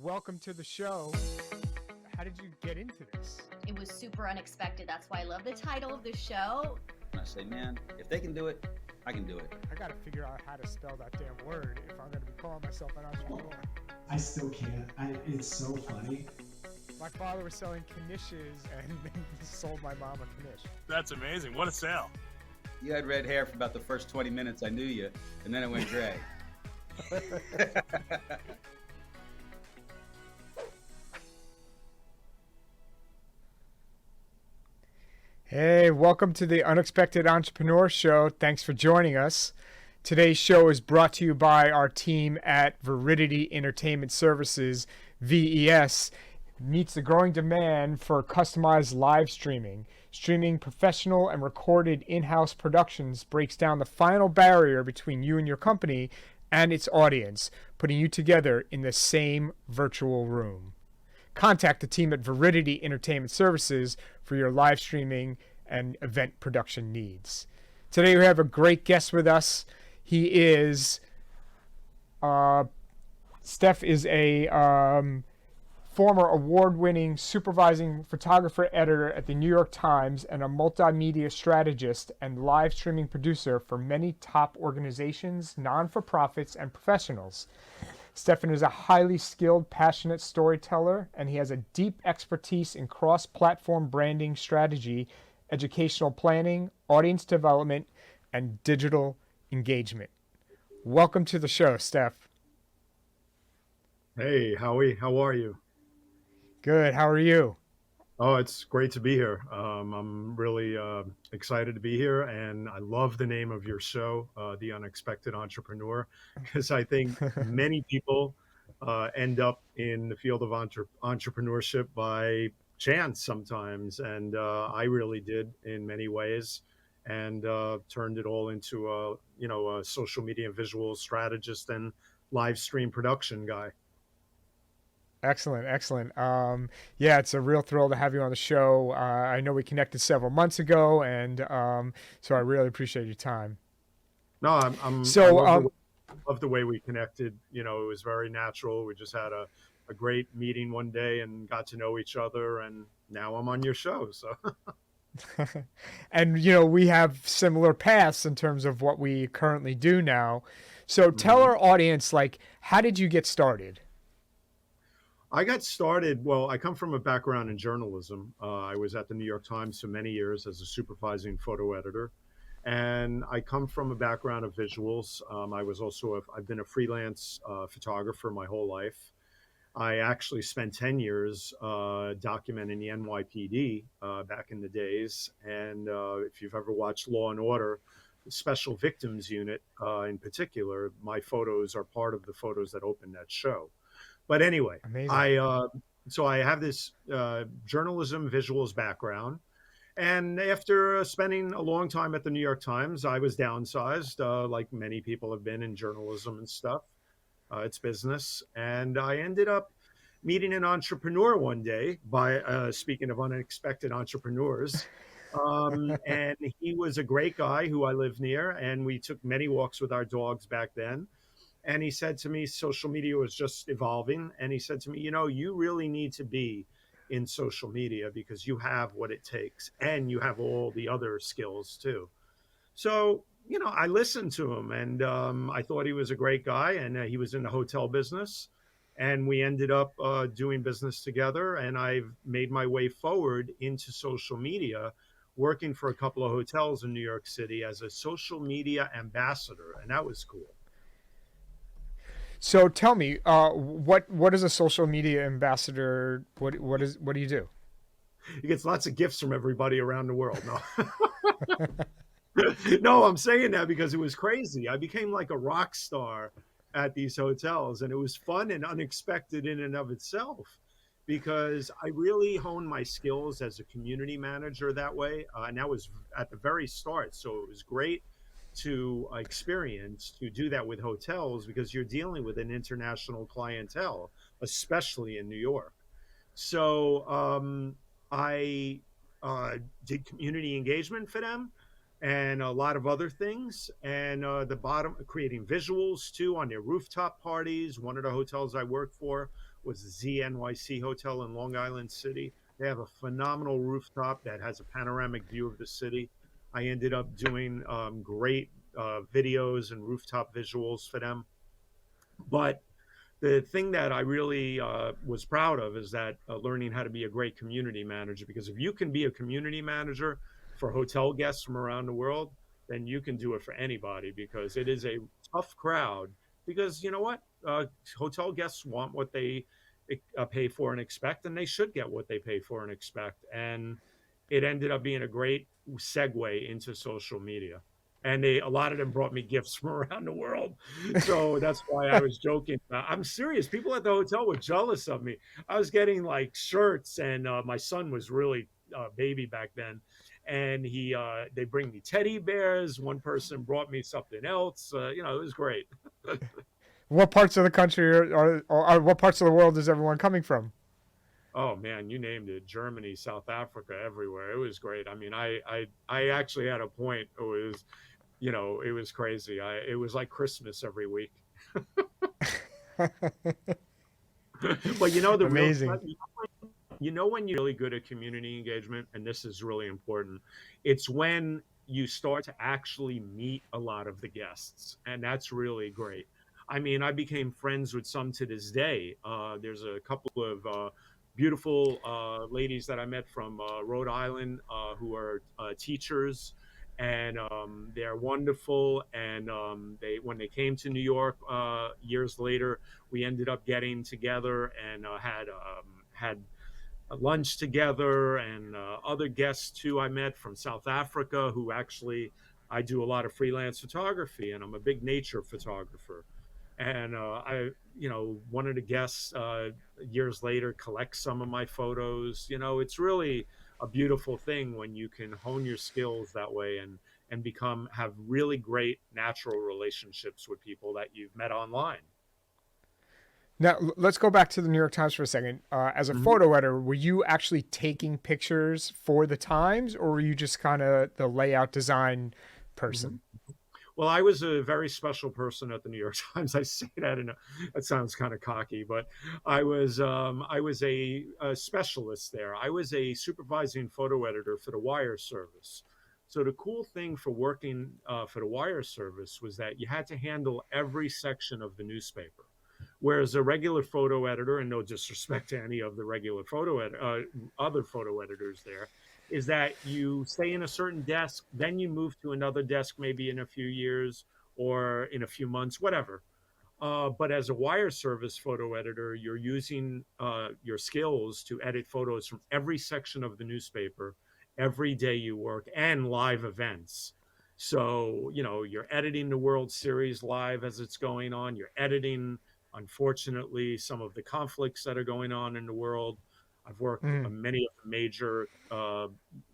welcome to the show. How did you get into this? It was super unexpected. That's why I love the title of the show. And I say, man, if they can do it, I can do it. I got to figure out how to spell that damn word if I'm going to be calling myself an entrepreneur. I still can't. It's so funny. My father was selling knishes and sold my mom a knish. That's amazing. What a sale. You had red hair for about the first 20 minutes I knew you, and then it went gray. Hey, welcome to the Unexpected Entrepreneur Show. Thanks for joining us. Today's show is brought to you by our team at Veridity Entertainment Services, VES. Meets the growing demand for customized live streaming. Streaming professional and recorded in-house productions breaks down the final barrier between you and your company and its audience, putting you together in the same virtual room. Contact the team at Veridity Entertainment Services for your live streaming and event production needs. Today we have a great guest with us. He is, Steph is a former award-winning supervising photographer editor at the New York Times and a multimedia strategist and live streaming producer for many top organizations, non-for-profits, and professionals. Steffen is a highly skilled, passionate storyteller, and he has a deep expertise in cross-platform branding strategy, educational planning, audience development, and digital engagement. Welcome to the show, Steph. Hey, Howie, how are you? Good. How are you? Oh, it's great to be here. I'm really excited to be here, and I love the name of your show, The Unexpected Entrepreneur, because I think many people end up in the field of entrepreneurship by chance sometimes, and I really did in many ways, and turned it all into a social media visual strategist and live stream production guy. Excellent. Yeah, it's a real thrill to have you on the show. I know we connected several months ago, and so I really appreciate your time. No, I love the way we connected. You know, it was very natural. We just had a great meeting one day and got to know each other, and now I'm on your show. So, and we have similar paths in terms of what we currently do now. So tell our audience, how did you get started? I got started, well, I come from a background in journalism. I was at the New York Times for many years as a supervising photo editor. And I come from a background of visuals. I've been a freelance photographer my whole life. I actually spent 10 years documenting the NYPD back in the days. And if you've ever watched Law and Order, the Special Victims Unit in particular, my photos are part of the photos that opened that show. But anyway, amazing. So I have this journalism visuals background. And after spending a long time at the New York Times, I was downsized, like many people have been in journalism and stuff. It's business. And I ended up meeting an entrepreneur one day by speaking of unexpected entrepreneurs. And he was a great guy who I live near. And we took many walks with our dogs back then. And he said to me, social media was just evolving. And he said to me, you really need to be in social media because you have what it takes and you have all the other skills too. So, I listened to him and I thought he was a great guy and he was in the hotel business. And we ended up doing business together. And I've made my way forward into social media, working for a couple of hotels in New York City as a social media ambassador. And that was cool. So tell me, what is a social media ambassador? What do you do? He gets lots of gifts from everybody around the world. No, no, I'm saying that because it was crazy. I became like a rock star at these hotels, and it was fun and unexpected in and of itself because I really honed my skills as a community manager that way. And that was at the very start. So it was great to experience to do that with hotels because you're dealing with an international clientele, especially in New York. So I did community engagement for them. and a lot of other things. And the bottom, creating visuals too on their rooftop parties. One of the hotels I worked for was the ZNYC Hotel in Long Island City. They have a phenomenal rooftop that has a panoramic view of the city. I ended up doing great videos and rooftop visuals for them. But the thing that I really was proud of is that learning how to be a great community manager. Because if you can be a community manager for hotel guests from around the world, then you can do it for anybody, because it is a tough crowd. Because you know what? Hotel guests want what they pay for and expect, and they should get what they pay for and expect. And it ended up being a great segue into social media. And a lot of them brought me gifts from around the world. So that's why I was joking. I'm serious. People at the hotel were jealous of me. I was getting like shirts, and my son was really a baby back then. And they bring me teddy bears. One person brought me something else. It was great. What parts of the country or what parts of the world is everyone coming from? Oh man, you named it. Germany, South Africa, everywhere. It was great. I mean, I actually had a point. It was crazy. It was like Christmas every week. But Amazing. When you're really good at community engagement, and this is really important, it's when you start to actually meet a lot of the guests, and that's really great. I mean, I became friends with some to this day. There's a couple of beautiful ladies that I met from Rhode Island who are teachers, and they're wonderful. And when they came to New York years later, we ended up getting together and had a lunch together. And other guests too I met from South Africa, who actually, I do a lot of freelance photography, and I'm a big nature photographer. And one of the guests years later collects some of my photos. It's really a beautiful thing when you can hone your skills that way and have really great natural relationships with people that you've met online. Now, let's go back to the New York Times for a second. As a photo editor, were you actually taking pictures for the Times, or were you just kind of the layout design person? Well, I was a very special person at the New York Times. I say that that sounds kind of cocky, but I was a specialist there. I was a supervising photo editor for the wire service. So the cool thing for working for the wire service was that you had to handle every section of the newspaper. Whereas a regular photo editor, and no disrespect to any of the regular other photo editors there, is that you stay in a certain desk, then you move to another desk maybe in a few years or in a few months, whatever. But as a wire service photo editor, you're using your skills to edit photos from every section of the newspaper every day you work, and live events. So, you're editing the World Series live as it's going on. You're editing, unfortunately, some of the conflicts that are going on in the world. I've worked on many of the major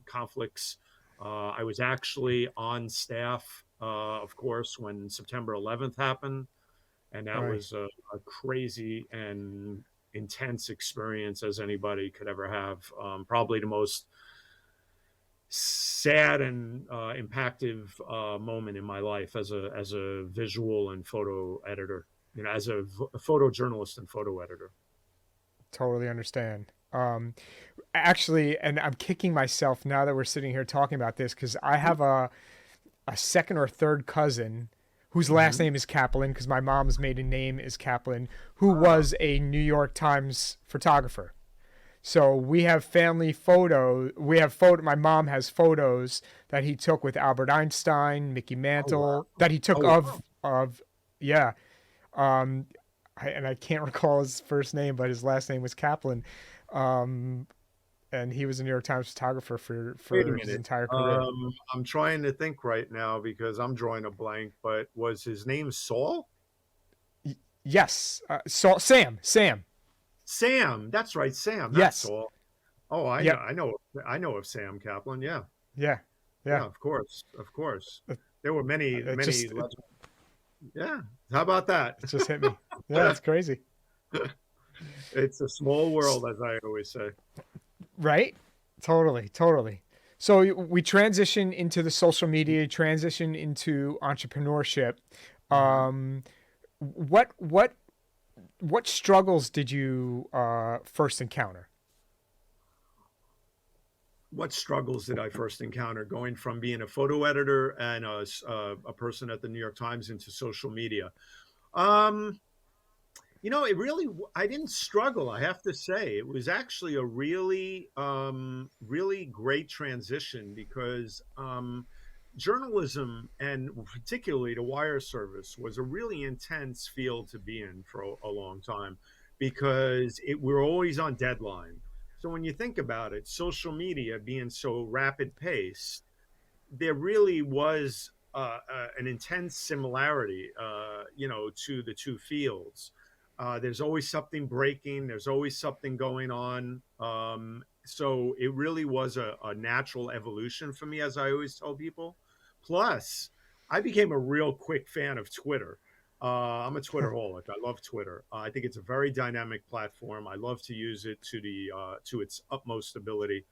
conflicts. I was actually on staff, of course, when September 11th happened. And that was a crazy and intense experience as anybody could ever have. Probably the most sad and impactful moment in my life as a visual and photo editor, as a photojournalist and photo editor. Totally understand. Actually, and I'm kicking myself now that we're sitting here talking about this, because I have a second or third cousin whose last name is Kaplan, because my mom's maiden name is Kaplan, who was a New York Times photographer. So we have family photos. My mom has photos that he took with Albert Einstein, Mickey Mantle, that he took and I can't recall his first name, but his last name was Kaplan. And he was a New York Times photographer for his entire career. I'm trying to think right now because I'm drawing a blank, but was his name Saul? Yes. Sam. Sam. That's right. Sam. That's yes. Saul. Oh, I know of Sam Kaplan. Yeah. Yeah. Of course. There were many. Yeah. How about that? It just hit me. Yeah, it's crazy. It's a small world, as I always say. Right? Totally. So we transition into the social media, transition into entrepreneurship. Mhm. Um, what what struggles did you first encounter? What struggles did I first encounter going from being a photo editor and a person at the New York Times into social media? Um, it really, I didn't struggle, I have to say. It was actually a really great transition because journalism, and particularly the wire service, was a really intense field to be in for a long time because we're always on deadline. So when you think about it, social media being so rapid paced, there really was an intense similarity, to the two fields. There's always something breaking. There's always something going on. So it really was a natural evolution for me, as I always tell people. Plus, I became a real quick fan of Twitter. I'm a Twitterholic. I love Twitter. I think it's a very dynamic platform. I love to use it to its utmost ability.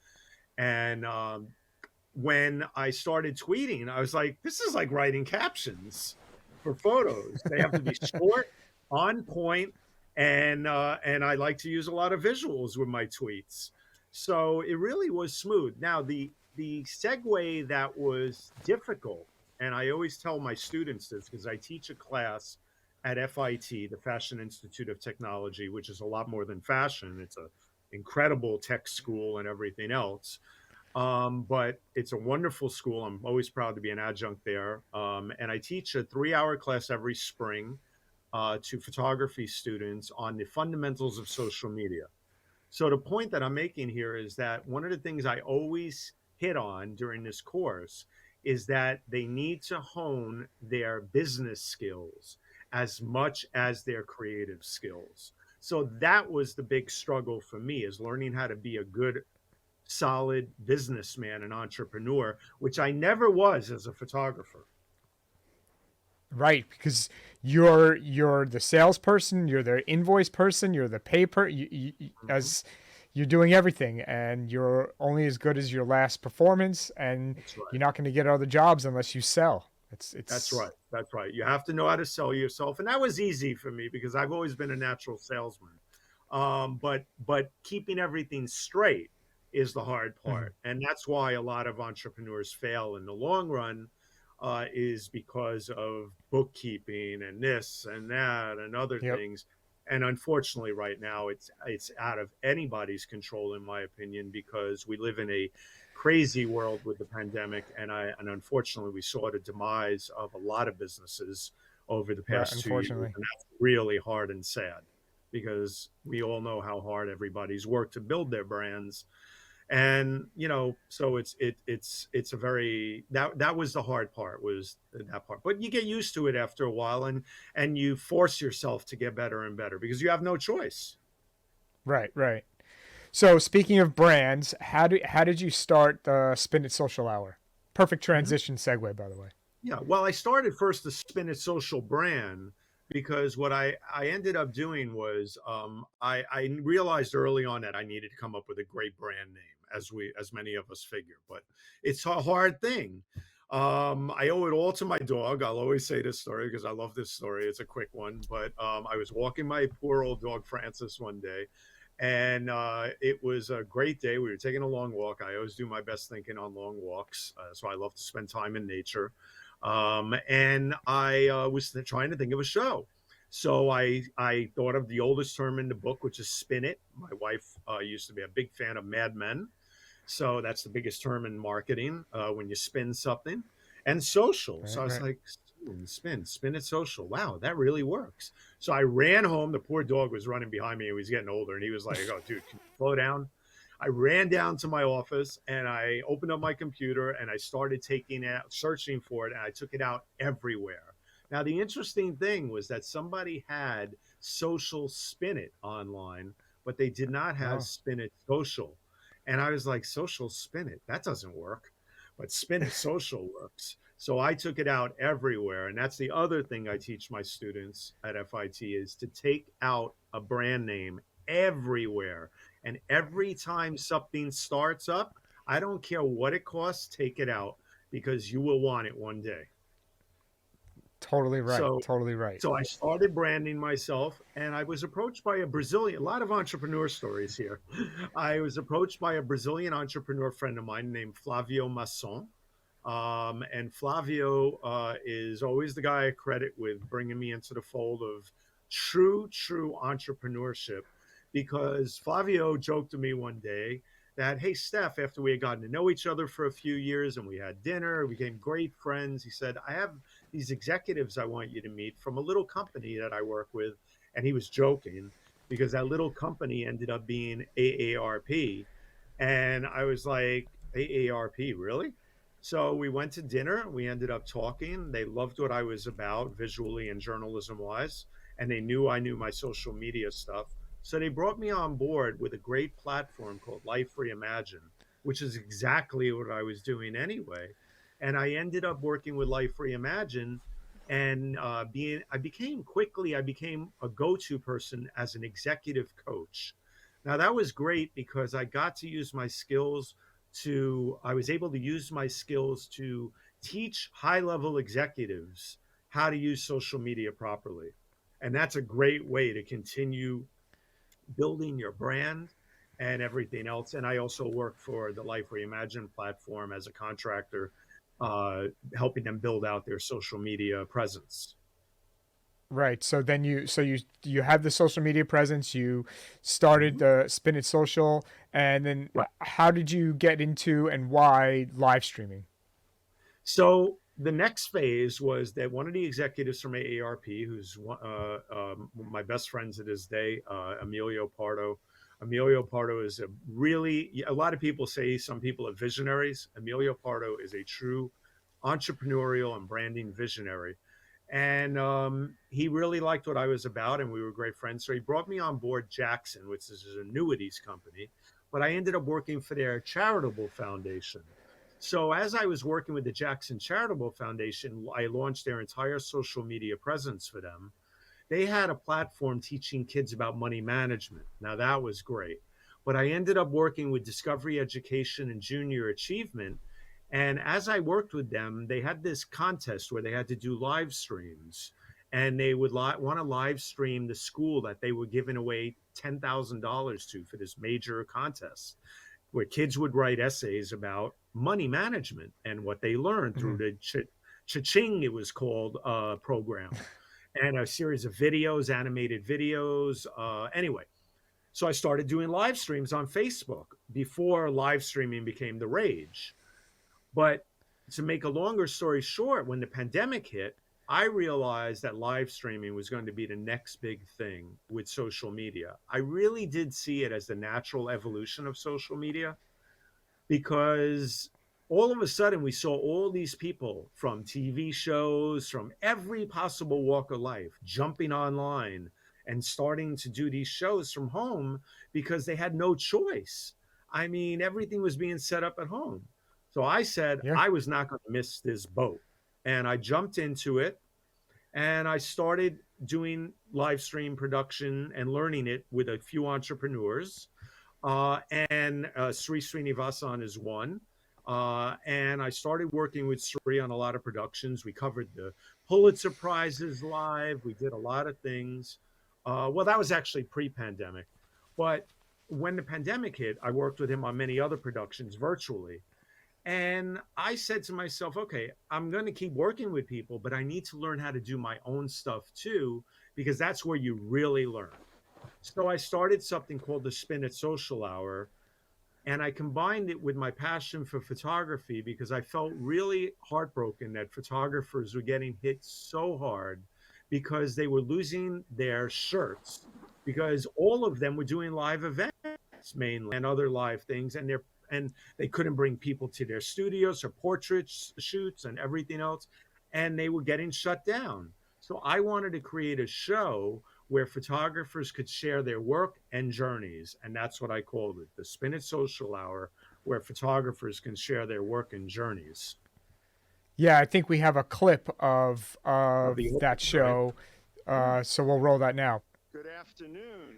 And when I started tweeting, I was like, this is like writing captions for photos. They have to be short, on point, and I like to use a lot of visuals with my tweets. So it really was smooth. Now the segue that was difficult, and I always tell my students this because I teach a class at FIT, the Fashion Institute of Technology, which is a lot more than fashion. It's a incredible tech school and everything else. But it's a wonderful school. I'm always proud to be an adjunct there. And I teach a 3-hour class every spring to photography students on the fundamentals of social media. So the point that I'm making here is that one of the things I always hit on during this course is that they need to hone their business skills as much as their creative skills. So that was the big struggle for me, is learning how to be a good solid businessman and entrepreneur, which I never was as a photographer. Right, because you're the salesperson, you're the invoice person, you're the paper, Mhm. as you're doing everything, and you're only as good as your last performance, and That's right. you're not going to get other jobs unless you sell. That's It's right. That's right. You have to know how to sell yourself, and that was easy for me because I've always been a natural salesman. But keeping everything straight is the hard Mhm. part, and that's why a lot of entrepreneurs fail in the long run. Is because of bookkeeping and this and that and other Yep. things. And unfortunately, right now, it's out of anybody's control, in my opinion, because we live in a crazy world with the pandemic, and unfortunately, we saw the demise of a lot of businesses over the Right, past 2 years, unfortunately. and that's really hard and sad because we all know how hard everybody's worked to build their brands. And so it's a very, that was the hard part, was that part. But you get used to it after a while, and you force yourself to get better and better because you have no choice. Right, right. So speaking of brands, how did you start the Spin It Social Hour? Perfect Mhm. transition segue, by the way. Yeah, well, I started first the Spin It Social brand because what I ended up doing was, I realized early on that I needed to come up with a great brand name, as many of us figure, but it's a hard thing. I owe it all to my dog. I'll always say this story because I love this story. It's a quick one, but I was walking my poor old dog Francis one day, and it was a great day. We were taking a long walk. I always do my best thinking on long walks, so I love to spend time in nature. And I was trying to think of a show. So I thought of the oldest term in the book, which is spin it. My wife used to be a big fan of Mad Men. So that's the biggest term in marketing, when you spin something. And social. So Right, I was right. like, spin it social. Wow, that really works. So I ran home. The poor dog was running behind me. He was getting older. And he was like, oh, dude, can you slow down? I ran down to my office and I opened up my computer and I started taking out, searching for it, and I took it out everywhere. Now, the interesting thing was that somebody had social spin it online, but they did not have Oh. spin it social. And I was like, social spin it, that doesn't work, but spin it social works. So I took it out everywhere. And that's the other thing I teach my students at FIT, is to take out a brand name everywhere. And every time something starts up, I don't care what it costs, take it out because you will want it one day. Totally right. So Totally right. so I started branding myself, and I was approached by a Brazilian, a lot of entrepreneur stories here. I was approached by a Brazilian entrepreneur friend of mine named Flavio Masson. And Flavio is always the guy I credit with bringing me into the fold of true entrepreneurship, because Flavio joked to me one day that, hey, Steph, after we had gotten to know each other for a few years and we had dinner, we became great friends. He said, I have these executives I want you to meet from a little company that I work with. And he was joking because that little company ended up being AARP. And I was like, AARP, really? So we went to dinner. We ended up talking. They loved what I was about visually and journalism wise. And they knew I knew my social media stuff. So they brought me on board with a great platform called Life Reimagine, which is exactly what I was doing anyway. And I ended up working with Life Reimagine, and I became a go-to person as an executive coach. Now that was great because I got to use my skills I was able to use my skills to teach high-level executives how to use social media properly. And that's a great way to continue building your brand and everything else. And I also work for the Life Reimagine platform as a contractor, helping them build out their social media presence. Right. So then you have the social media presence, you started the Spin It Social, and then Right. how did you get into and why live streaming? So the next phase was that one of the executives from AARP, who's my best friend to this day, Emilio Pardo. Emilio Pardo is a lot of people say some people are visionaries. Emilio Pardo is a true entrepreneurial and branding visionary. And he really liked what I was about, and we were great friends. So he brought me on board Jackson, which is an annuities company, but I ended up working for their charitable foundation. So as I was working with the Jackson Charitable Foundation, I launched their entire social media presence for them. They had a platform teaching kids about money management. Now that was great. But I ended up working with Discovery Education and Junior Achievement. And as I worked with them, they had this contest where they had to do live streams. And they would want to live stream the school that they were giving away $10,000 to for this major contest, where kids would write essays about money management and what they learned through the Cha-Ching, it was called, program, and a series of videos, animated videos. Anyway, so I started doing live streams on Facebook before live streaming became the rage. But to make a longer story short, when the pandemic hit, I realized that live streaming was going to be the next big thing with social media. I really did see it as the natural evolution of social media, because all of a sudden we saw all these people from TV shows, from every possible walk of life, jumping online and starting to do these shows from home because they had no choice. I mean, everything was being set up at home. So I said Yeah. I was not going to miss this boat. And I jumped into it, and I started doing live stream production and learning it with a few entrepreneurs. And Sri Srinivasan is one. And I started working with Sri on a lot of productions. We covered the Pulitzer Prizes live. We did a lot of things. Well, that was actually pre-pandemic. But when the pandemic hit, I worked with him on many other productions virtually. And I said to myself, okay, I'm going to keep working with people, but I need to learn how to do my own stuff too, because that's where you really learn. So I started something called the Spin It Social Hour, and I combined it with my passion for photography because I felt really heartbroken that photographers were getting hit so hard because they were losing their shirts, because all of them were doing live events mainly and other live things, and they couldn't bring people to their studios or portrait shoots and everything else, and they were getting shut down. So I wanted to create a show where photographers could share their work and journeys, and that's what I called it, the Spin It Social Hour, where photographers can share their work and journeys. Yeah, I think we have a clip of The that show, so we'll roll that now. Good afternoon.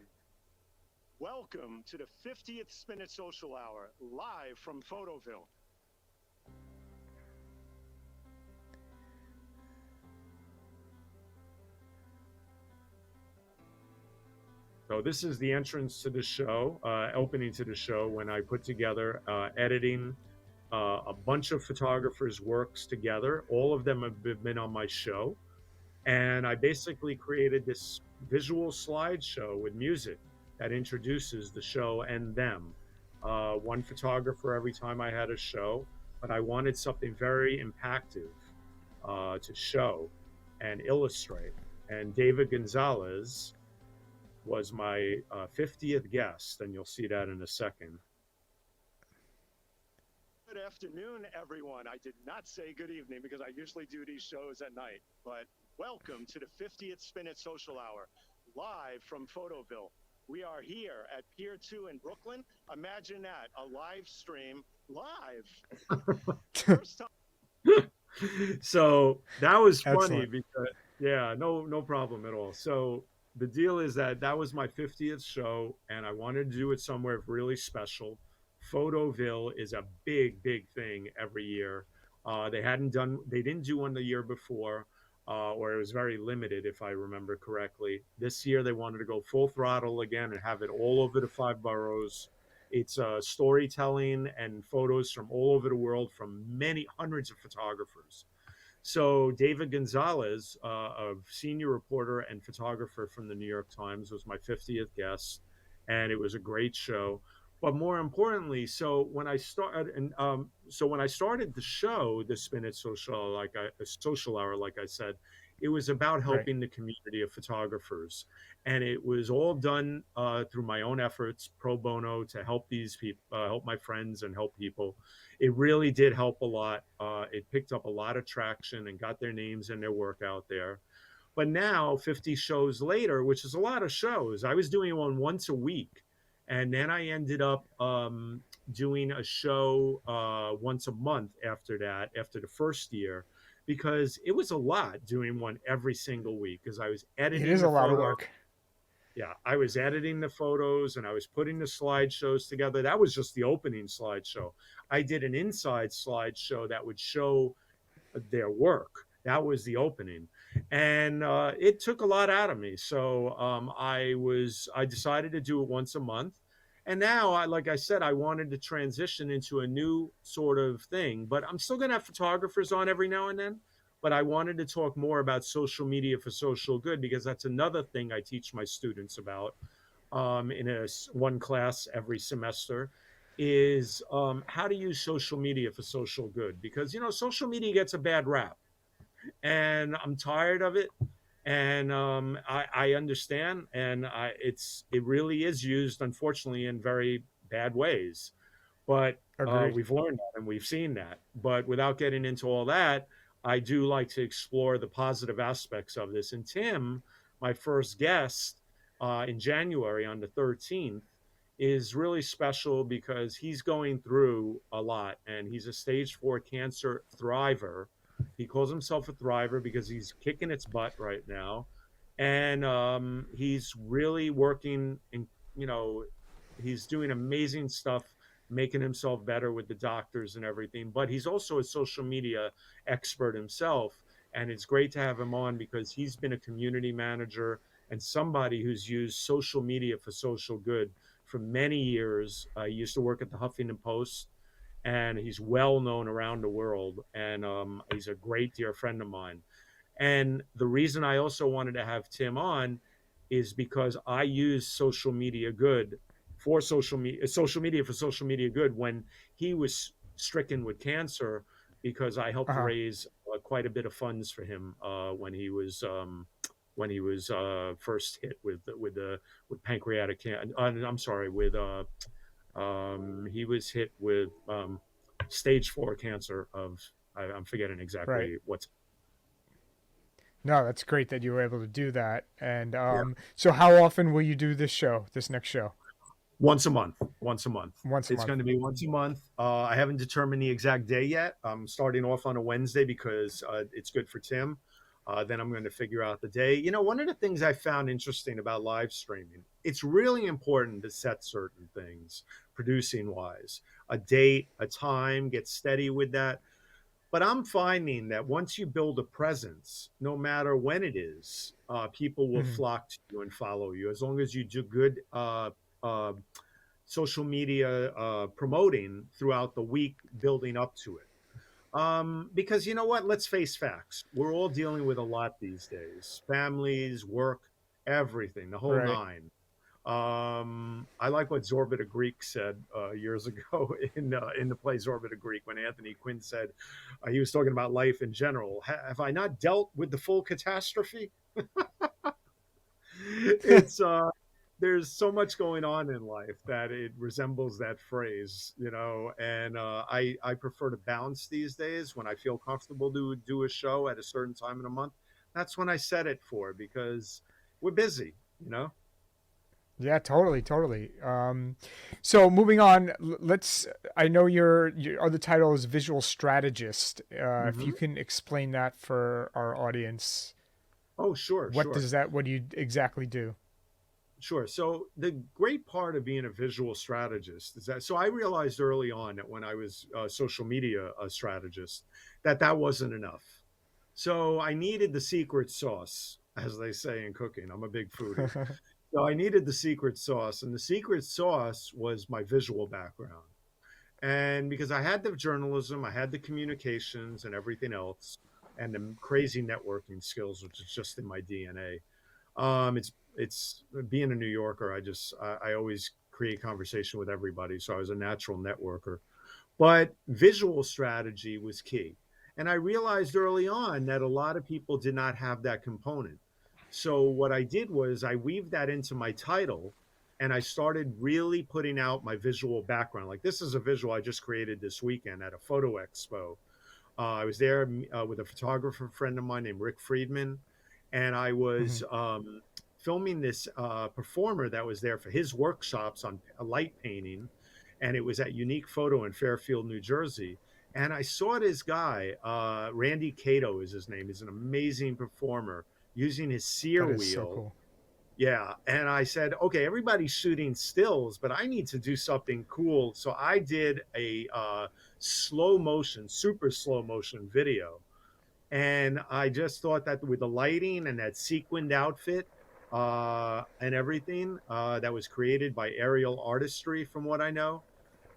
Welcome to the 50th Spin It Social Hour, live from Photoville. So this is the entrance to the show, opening to the show, when I put together editing a bunch of photographers' works together. All of them have been on my show. And I basically created this visual slideshow with music that introduces the show and them. One photographer every time I had a show, but I wanted something very impactful to show and illustrate. And David Gonzalez was my 50th guest, and you'll see that in a second. Good afternoon, everyone. I did not say good evening because I usually do these shows at night, but welcome to the 50th Spin It Social Hour, live from Photoville. We are here at Pier 2 in Brooklyn. Imagine that, a live stream live. First time. So that was funny. Excellent. Because, yeah, no problem at all. So the deal is that was my 50th show, and I wanted to do it somewhere really special. Photoville is a big thing every year. They didn't do one the year before, or it was very limited, if I remember correctly. This year they wanted to go full throttle again and have it all over the 5 boroughs. It's storytelling and photos from all over the world from many hundreds of photographers. So David Gonzalez, a senior reporter and photographer from the New York Times, was my 50th guest, and it was a great show. But more importantly, so when I started the show, the Spin It Social, Social Hour, like I said, it was about helping the community of photographers, and it was all done through my own efforts, pro bono, to help these people, help my friends, and help people. It really did help a lot. It picked up a lot of traction and got their names and their work out there. But now, 50 shows later, which is a lot of shows, I was doing one once a week. And then I ended up doing a show once a month after that, after the first year, because it was a lot doing one every single week, because I was editing. It is a lot of work. Yeah, I was editing the photos and I was putting the slideshows together. That was just the opening slideshow. I did an inside slideshow that would show their work. That was the opening. And it took a lot out of me. So I decided to do it once a month. And now, like I said, I wanted to transition into a new sort of thing, but I'm still going to have photographers on every now and then. But I wanted to talk more about social media for social good, because that's another thing I teach my students about in one class every semester, is how to use social media for social good. Because, social media gets a bad rap, and I'm tired of it. And I understand, and it really is used, unfortunately, in very bad ways. But we've learned that and we've seen that. But without getting into all that, I do like to explore the positive aspects of this. And Tim, my first guest in January on the 13th, is really special because he's going through a lot, and he's a stage 4 cancer thriver. He calls himself a thriver because he's kicking its butt right now. And he's really working in, he's doing amazing stuff, making himself better with the doctors and everything. But he's also a social media expert himself. And it's great to have him on because he's been a community manager and somebody who's used social media for social good for many years. He used to work at the Huffington Post, and he's well known around the world. And he's a great dear friend of mine. And the reason I also wanted to have Tim on is because I use social media for social media good when he was stricken with cancer, because I helped raise quite a bit of funds for him when he was first hit with pancreatic cancer. I'm sorry, he was hit with stage 4 cancer of, I'm forgetting exactly what's. No, that's great that you were able to do that. And so how often will you do this next show? Once a month. It's going to be once a month. I haven't determined the exact day yet. I'm starting off on a Wednesday because it's good for Tim. Then I'm going to figure out the day. You know, one of the things I found interesting about live streaming, it's really important to set certain things, producing wise, a date, a time, get steady with that. But I'm finding that once you build a presence, no matter when it is, people will Mhm. flock to you and follow you as long as you do good uh, social media promoting throughout the week building up to it. Because you know what? Let's face facts. We're all dealing with a lot these days: families, work, everything, the whole Right. nine. I like what Zorbita Greek said years ago in the play Zorbita Greek when Anthony Quinn said he was talking about life in general. Have I not dealt with the full catastrophe? It's there's so much going on in life that it resembles that phrase, you know. And I prefer to bounce these days when I feel comfortable to do a show at a certain time in a month. That's when I set it for because we're busy, you know. Yeah, totally, totally. So moving on, let's. I know your other title is visual strategist. If you Hmm. can explain that for our audience, Oh, sure, what sure. does that? What do you exactly do? Sure. So the great part of being a visual strategist is that, so I realized early on that when I was a social media strategist, that that wasn't enough. So I needed the secret sauce, as they say in cooking. I'm a big foodie. So I needed the secret sauce, and the secret sauce was my visual background. And because I had the journalism, I had the communications and everything else, and the crazy networking skills, which is just in my DNA. It's being a New Yorker. I always create conversation with everybody, so I was a natural networker. But visual strategy was key, and I realized early on that a lot of people did not have that component. So what I did was I weaved that into my title, and I started really putting out my visual background. Like this is a visual I just created this weekend at a photo expo. I was there with a photographer friend of mine named Rick Friedman, and I Hmm. was filming this performer that was there for his workshops on light painting, and it was at Unique Photo in Fairfield, New Jersey. And I saw this guy, Randy Cato is his name. He's an amazing performer using his sear That is so wheel. cool. Yeah. And I said, okay, everybody's shooting stills, but I need to do something cool. So I did a slow motion, super slow motion video. And I just thought that with the lighting and that sequined outfit and everything that was created by aerial artistry, from what I know,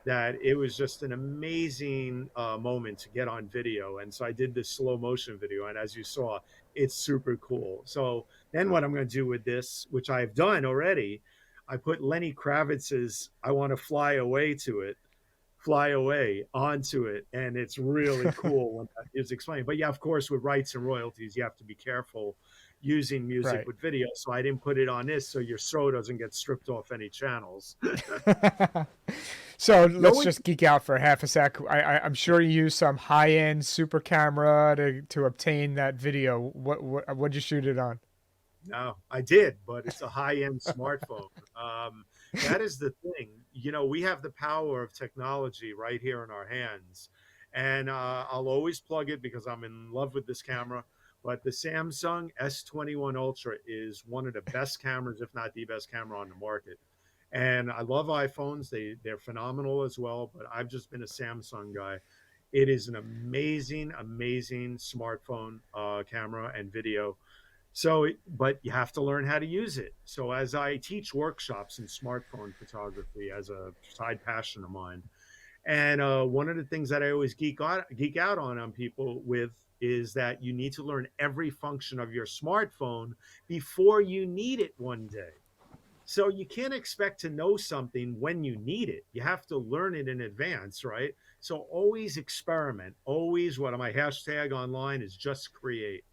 that it was just an amazing moment to get on video. And so I did this slow motion video. And as you saw, it's super cool. So then what I'm going to do with this, which I've done already, I put Lenny Kravitz's I Want to Fly Away to it, fly away onto it. And it's really cool when that is explained. But yeah, of course, with rights and royalties, you have to be careful using music Right. with video. So I didn't put it on this so your throw doesn't get stripped off any channels. So The let's only just geek out for half a sec. I'm sure you use some high-end super camera to obtain that video. What'd you shoot it on? No, I did, but it's a high-end smartphone. That is the thing. You know, we have the power of technology right here in our hands. And I'll always plug it because I'm in love with this camera. But the Samsung S21 Ultra is one of the best cameras, if not the best camera on the market. And I love iPhones. They're phenomenal as well, but I've just been a Samsung guy. It is an amazing, amazing smartphone camera and video. So, but you have to learn how to use it. So, as I teach workshops in smartphone photography as a side passion of mine, and one of the things that I always geek out on people with is that you need to learn every function of your smartphone before you need it one day. So you can't expect to know something when you need it. You have to learn it in advance, right? So always experiment. Always, what my hashtag online is, just create.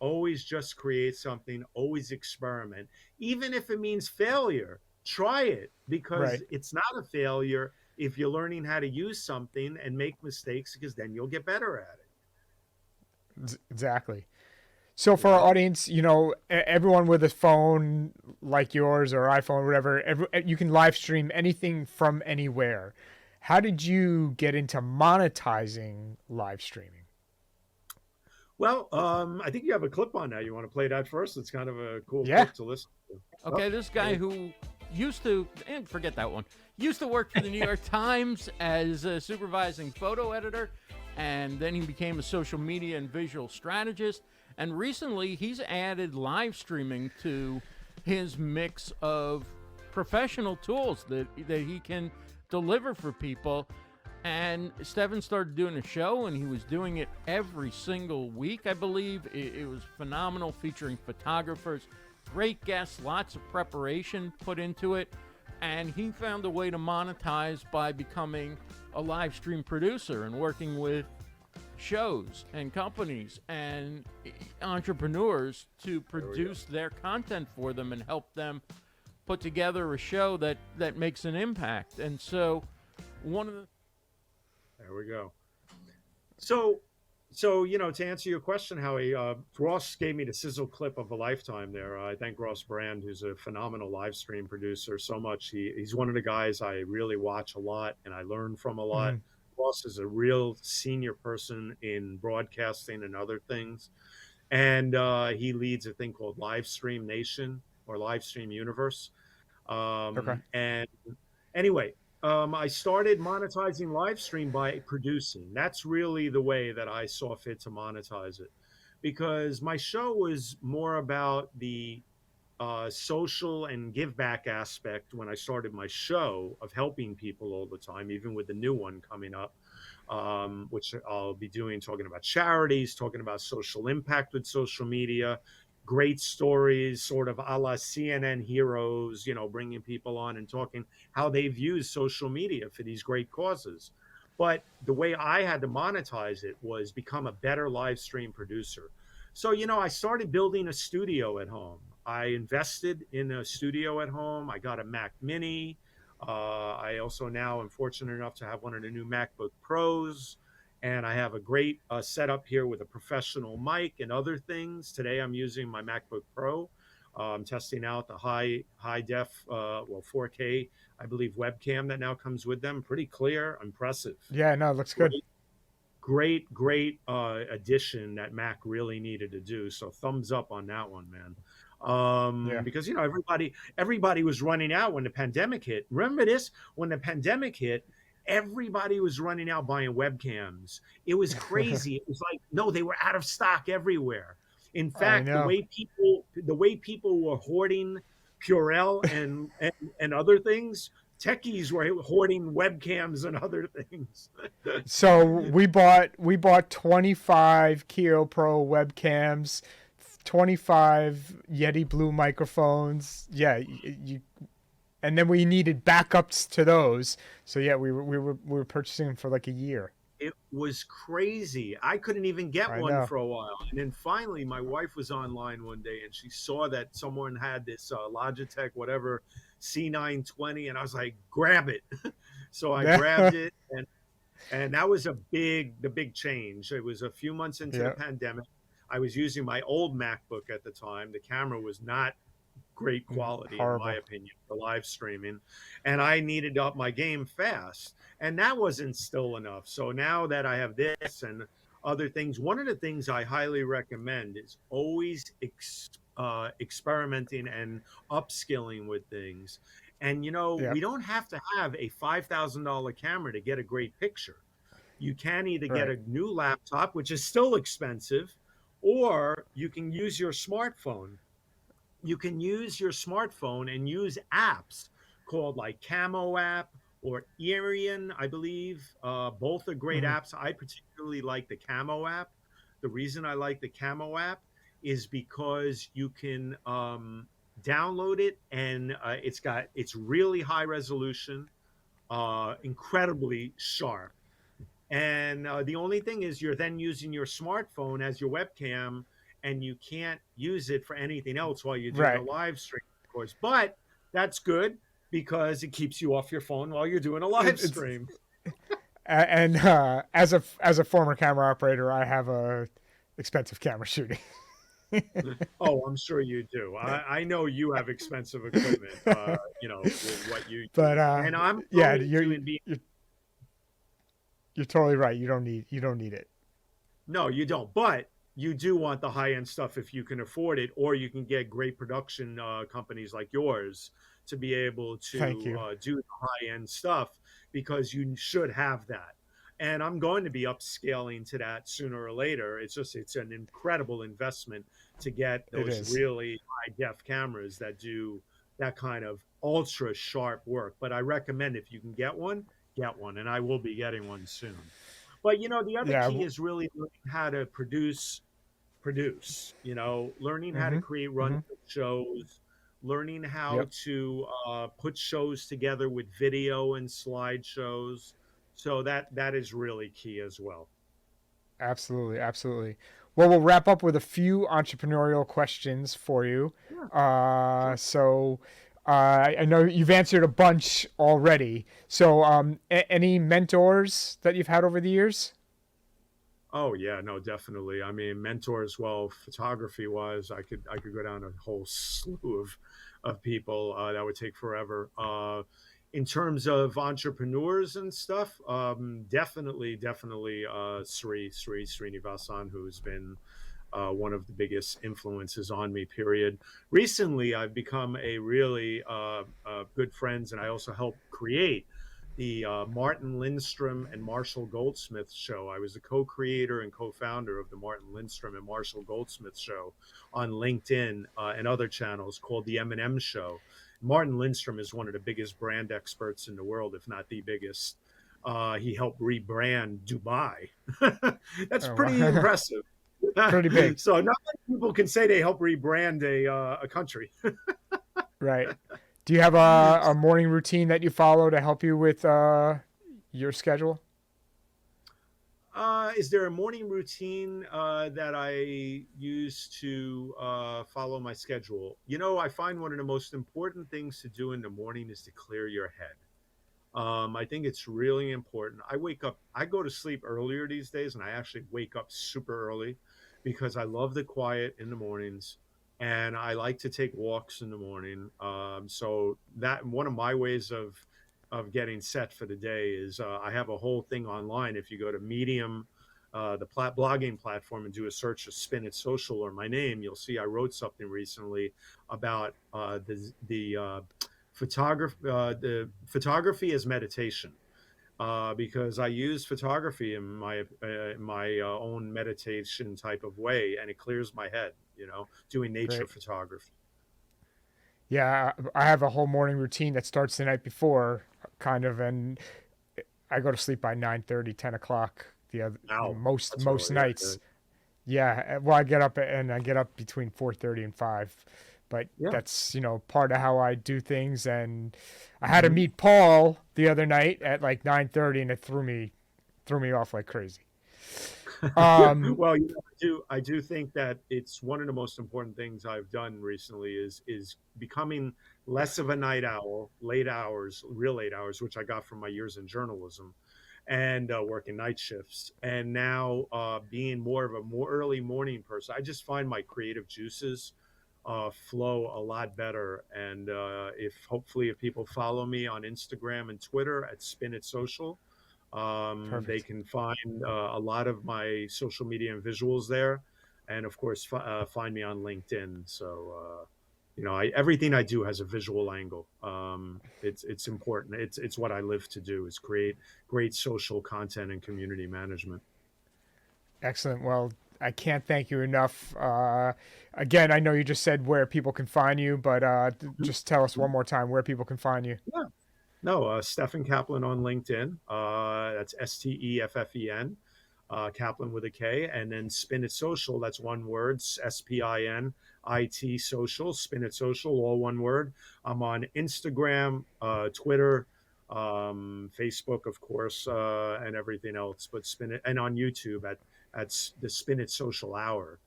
Always just create something, always experiment. Even if it means failure, try it because Right. it's not a failure if you're learning how to use something and make mistakes because then you'll get better at it, Exactly. So you for our know? audience, everyone with a phone like yours or iPhone, or whatever, you can live stream anything from anywhere. How did you get into monetizing live streaming? Well, I think you have a clip on that. You want to play that first? It's kind of a cool Yeah. clip to listen to. Okay, this guy who used to, and forget that one, used to work for the New York Times as a supervising photo editor, and then he became a social media and visual strategist. And recently, he's added live streaming to his mix of professional tools that he can deliver for people. And Steffen started doing a show, and he was doing it every single week, I believe. It was phenomenal, featuring photographers, great guests, lots of preparation put into it. And he found a way to monetize by becoming a live stream producer and working with shows and companies and entrepreneurs to produce their content for them and help them put together a show that makes an impact. And so one of the There we go. So to answer your question, Howie, Ross gave me the sizzle clip of a lifetime there. I thank Ross Brand, who's a phenomenal live stream producer, so much. He's one of the guys I really watch a lot and I learn from a lot. Ross is a real senior person in broadcasting and other things. And he leads a thing called Livestream Nation or Livestream Universe. And anyway, I started monetizing live stream by producing. That's really the way that I saw fit to monetize it, because my show was more about the social and give back aspect when I started my show of helping people all the time, even with the new one coming up, which I'll be doing, talking about charities, talking about social impact with social media, great stories, sort of a la CNN heroes, bringing people on and talking how they've used social media for these great causes. But the way I had to monetize it was become a better live stream producer. So, I started building a studio at home. I invested in a studio at home. I got a Mac Mini. I also now am fortunate enough to have one of the new MacBook Pros. And I have a great setup here with a professional mic and other things. Today I'm using my MacBook Pro. I'm testing out the high def, 4K, I believe, webcam that now comes with them. Pretty clear, impressive. Yeah, no, it looks good. Great addition that Mac really needed to do. So thumbs up on that one, man. Because everybody was running out when the pandemic hit. Remember this? When the pandemic hit, everybody was running out buying webcams. It was crazy. It was like, no, they were out of stock everywhere. In fact, the way people were hoarding Purell and other things, techies were hoarding webcams and other things. So we bought 25 Keo Pro webcams, 25 Yeti Blue microphones. Yeah, and then we needed backups to those. So yeah, we were purchasing them for like a year. It was crazy. I couldn't even get one for a while. And then finally my wife was online one day and she saw that someone had this Logitech, whatever, C920. And I was like, grab it. So I grabbed it. And that was the big change. It was a few months into the pandemic. I was using my old MacBook at the time. The camera was not great quality, in my opinion, for live streaming, and I needed to up my game fast, and that wasn't still enough. So now that I have this and other things, one of the things I highly recommend is always experimenting and upskilling with things. And we don't have to have a $5,000 camera to get a great picture. You can either get a new laptop, which is still expensive, or you can use your smartphone. You can use your smartphone and use apps called like Camo app or Arian, I believe. Both are great apps. I particularly like the Camo app. The reason I like the Camo app is because you can download it, and it's really high resolution, incredibly sharp. And the only thing is you're then using your smartphone as your webcam, and you can't use it for anything else while you're doing a live stream, of course. But that's good because it keeps you off your phone while you're doing a live stream. And as a former camera operator, I have a expensive camera shooting. Oh, I'm sure you do. I know you have expensive equipment. With what you. But and I'm you're totally right. You don't need it. No, you don't. But you do want the high end stuff if you can afford it, or you can get great production companies like yours to be able Thank to you. do the high end stuff, because you should have that. And I'm going to be upscaling to that sooner or later. It's an incredible investment to get It those is. really high def cameras that do that kind of ultra sharp work. But I recommend, if you can get one, and I will be getting one soon. But the other Yeah. key is really learning how to produce, learning how to Mm-hmm. create run Mm-hmm. shows, learning how Yep. to put shows together with video and slideshows. So that is really key as well. Absolutely. Absolutely. Well, we'll wrap up with a few entrepreneurial questions for you. Yeah, Uh, sure. so I know you've answered a bunch already. So any mentors that you've had over the years? Oh yeah, no, definitely. I mean, mentors. Well, photography wise, I could go down a whole slew of people that would take forever. In terms of entrepreneurs and stuff, definitely Srinivasan, who's been one of the biggest influences on me. Period. Recently, I've become a really good friends, and I also help create the Martin Lindstrom and Marshall Goldsmith show. I was the co-creator and co-founder of the Martin Lindstrom and Marshall Goldsmith show on LinkedIn and other channels, called the M&M Show. Martin Lindstrom is one of the biggest brand experts in the world, if not the biggest. He helped rebrand Dubai. That's Oh, pretty wow. impressive. Pretty big. So not many people can say they help rebrand a country. Right. Do you have a morning routine that you follow to help you with your schedule? Is there a morning routine that I use to follow my schedule? I find one of the most important things to do in the morning is to clear your head. I think it's really important. I go to sleep earlier these days, and I actually wake up super early because I love the quiet in the mornings, and I like to take walks in the morning. So that one of my ways of getting set for the day is I have a whole thing online. If you go to Medium, the blogging platform, and do a search of Spin It Social or my name, you'll see I wrote something recently about the photography as meditation, because I use photography in my own meditation type of way, and it clears my head. Doing nature Great. photography. Yeah, I have a whole morning routine that starts the night before, kind of, and I go to sleep by 9:30, 10 o'clock. The other Wow, most early. Yeah, yeah. nights. Yeah, well, I get up between 4:30 and 5, but Yeah. that's part of how I do things. And I had to Mhm. meet Paul the other night at like 9:30, and it threw me off like crazy. Um, Well, I do think that it's one of the most important things I've done recently is becoming less of a night owl, real late hours, which I got from my years in journalism and working night shifts, and now being more of a more early morning person. I just find my creative juices flow a lot better. And if people follow me on Instagram and Twitter at Spin It Social, they Perfect. can find a lot of my social media and visuals there, and of course find me on LinkedIn. So everything I do has a visual angle. It's important. It's what I live to do, is create great social content and community management. Excellent. Well, I can't thank you enough. Again, I know you just said where people can find you, but just tell us one more time where people can find you. Yeah. No, Steffen Kaplan on LinkedIn. That's Steffen, Kaplan with a K. And then Spin It Social, that's one word, SPINIT Social, Spin It Social, all one word. I'm on Instagram, Twitter, Facebook, of course, and everything else. But Spin It, and on YouTube at the Spin It Social Hour.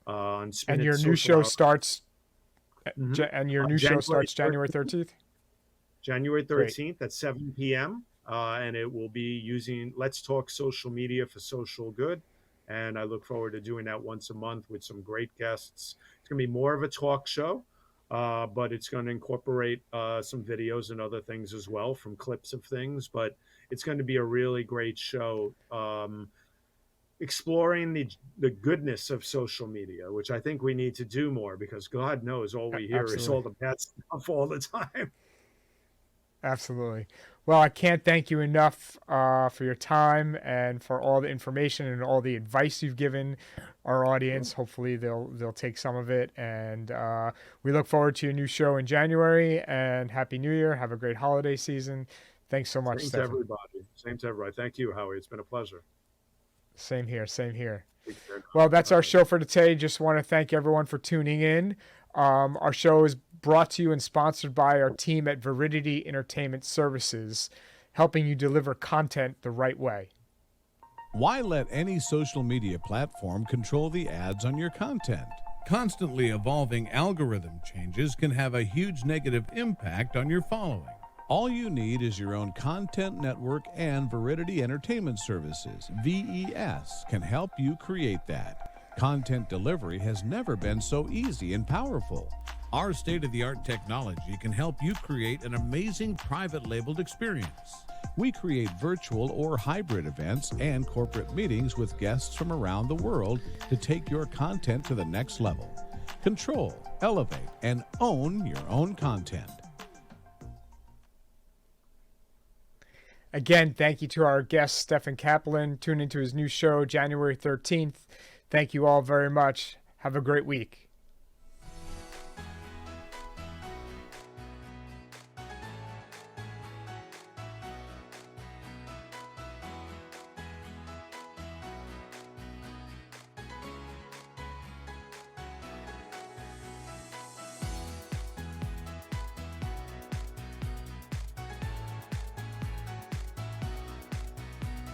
On Spin And It your new Social show Hour. starts. Mhm. January January 13th. January Great. 13th at 7 p.m. And it will be using Let's Talk Social Media for Social Good. And I look forward to doing that once a month with some great guests. It's going to be more of a talk show, but it's going to incorporate some videos and other things as well, from clips of things. But it's going to be a really great show. exploring the goodness of social media, which I think we need to do more, because God knows all we hear is all the bad stuff all the time. Absolutely. Well, I can't thank you enough for your time and for all the information and all the advice you've given our audience. Hopefully, they'll take some of it. And we look forward to your new show in January. And Happy New Year! Have a great holiday season. Thanks so much, Same Steffen. to everybody. Same to everybody. Thank you, Howie. It's been a pleasure. Same here. Same here. Take care. Well, that's our show for today. Just want to thank everyone for tuning in. Our show is brought to you and sponsored by our team at Veridity Entertainment Services, helping you deliver content the right way. Why let any social media platform control the ads on your content? Constantly evolving algorithm changes can have a huge negative impact on your following. All you need is your own content network, and Veridity Entertainment Services, VES, can help you create that. Content delivery has never been so easy and powerful. Our state-of-the-art technology can help you create an amazing private labeled experience. We create virtual or hybrid events and corporate meetings with guests from around the world to take your content to the next level. Control, elevate, and own your own content. Again, thank you to our guest, Steffen Kaplan. Tune into his new show, January 13th. Thank you all very much. Have a great week.